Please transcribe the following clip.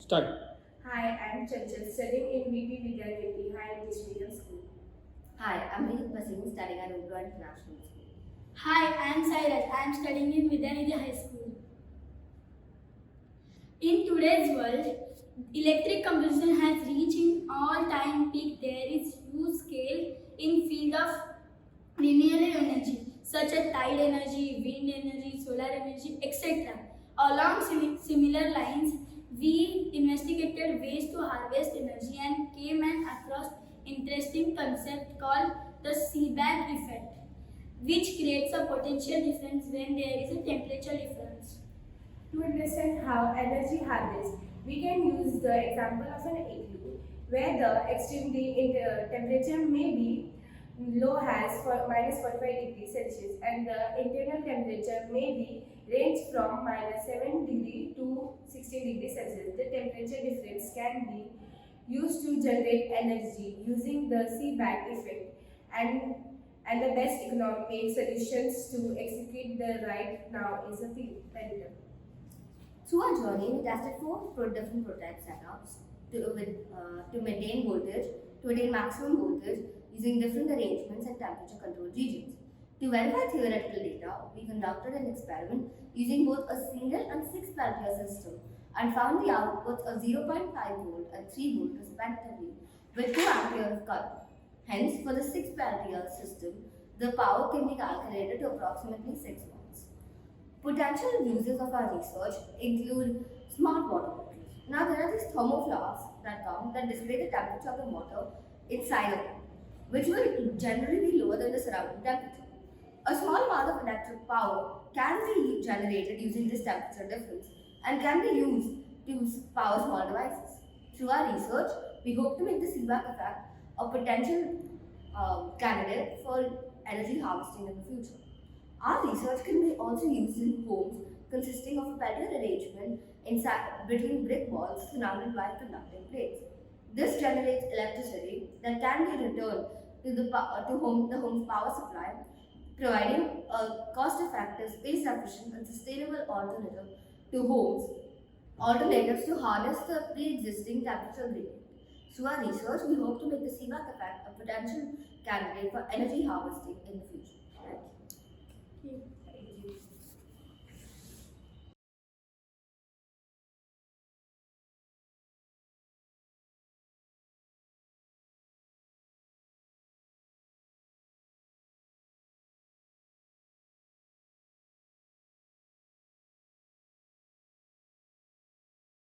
Start. Hi, I'm Chanchal, studying in VP Vidyadevi High English Medium School. Hi, I'm Reeth Bhasin, studying at Alve International School. Hi, I am Sairaj. I am studying in Vidyanidhi High School. In today's world, electric combustion has reached an all-time peak. There is huge scale in field of renewable energy such as tide energy, wind energy, solar energy, etc. Along similar lines, we investigated ways to harvest energy and came across interesting concept called the Seebeck effect, which creates a potential difference when there is a temperature difference. To understand how energy harvest, we can use the example of an igloo, where the extremely temperature may be low as for minus 45 degrees Celsius and the internal temperature may be range from minus 7 degree to 16 degrees Celsius. The temperature difference can be used to generate energy using the Seebeck effect and the best economic solutions to execute the right now is a pendulum. Through our journey, we tested four different prototype setups to maintain voltage, to attain maximum voltage using different arrangements and temperature controlled regions. To verify theoretical data, we conducted an experiment using both a single and 6 Peltier system and found the outputs of 0.5 volt and 3 volt respectively with 2 ampere of current. Hence, for the 6 Peltier system, the power can be calculated to approximately 6 watts. Potential uses of our research include smart water bottles. Now, there are these thermoflasks that display the temperature of the water inside of them, which will generally be lower than the surrounding temperature. A small amount of electric power can be generated using this temperature difference and can be used to power small devices. Through our research, we hope to make the Seebeck effect a potential candidate for energy harvesting in the future. Our research can be also used in homes consisting of a Peltier arrangement between brick walls surrounded by conducting plates. This generates electricity that can be returned to the home's power supply, providing a cost-effective, space-efficient, and sustainable alternatives to harness the pre-existing temperature gradient. Through our research, we hope to make the Seebeck effect a potential candidate for energy harvesting in the future. Thank you. Okay.